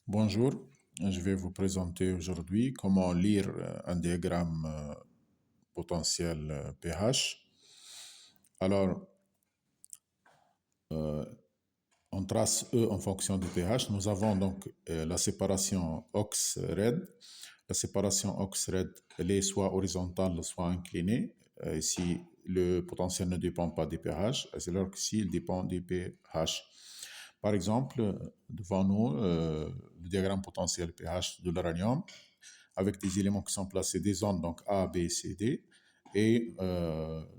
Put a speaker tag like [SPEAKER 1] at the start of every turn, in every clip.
[SPEAKER 1] Bonjour, je vais vous présenter aujourd'hui comment lire un diagramme potentiel pH. Alors, on trace E en fonction du pH. Nous avons donc la séparation OX-RED. La séparation OX-RED, elle est soit horizontale, soit inclinée. Ici, le potentiel ne dépend pas du pH, alors qu'ici, il dépend du pH. Par exemple, devant nous, le diagramme potentiel pH de l'uranium, avec des éléments qui sont placés des zones, donc A, B, C, D. Et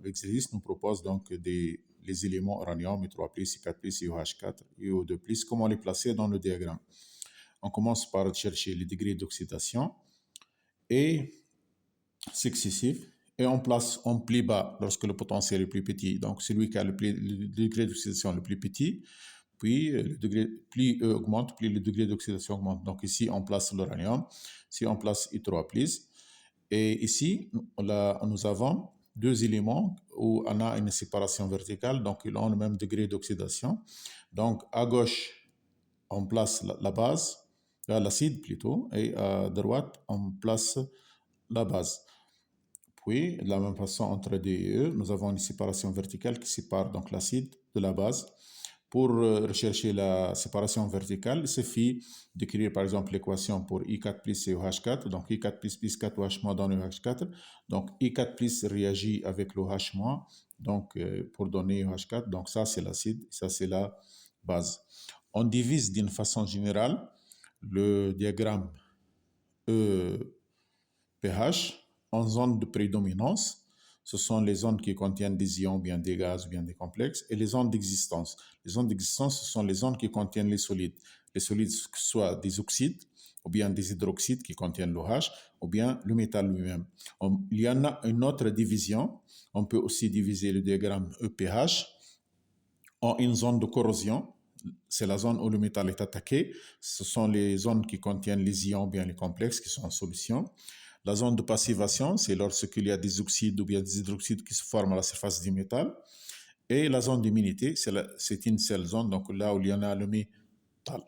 [SPEAKER 1] l'exercice nous propose donc les éléments uranium, I3+, I4+, IOH4, IO2+, comment les placer dans le diagramme. On commence par chercher les degrés d'oxydation et successifs, et on place en plus bas lorsque le potentiel est plus petit, donc celui qui a le degré d'oxydation le plus petit, puis le degré, plus E augmente, plus le degré d'oxydation augmente. Donc ici, on place l'uranium, ici on place I3+, et ici, nous avons deux éléments où on a une séparation verticale, donc ils ont le même degré d'oxydation. Donc à gauche, on place la base, l'acide plutôt, et à droite, on place la base. Puis, de la même façon, entre D et E, nous avons une séparation verticale qui sépare donc l'acide de la base. Pour rechercher la séparation verticale, il suffit d'écrire par exemple l'équation pour I4 plus COH4. Donc I4 plus 4OH- dans le OH4. Donc I4 plus réagit avec l'OH-, donc pour donner OH4. Donc ça c'est l'acide, ça c'est la base. On divise d'une façon générale le diagramme EPH en zones de prédominance. Ce sont les zones qui contiennent des ions, bien des gaz, bien des complexes, et les zones d'existence. Les zones d'existence, ce sont les zones qui contiennent les solides. Les solides, soit des oxydes, ou bien des hydroxydes qui contiennent l'OH, ou bien le métal lui-même. Il y en a une autre division. On peut aussi diviser le diagramme EPH en une zone de corrosion. C'est la zone où le métal est attaqué. Ce sont les zones qui contiennent les ions, bien les complexes, qui sont en solution. La zone de passivation, c'est lorsqu'il y a des oxydes ou bien des hydroxydes qui se forment à la surface du métal. Et la zone d'humidité, c'est une seule zone, donc là où il y en a le métal.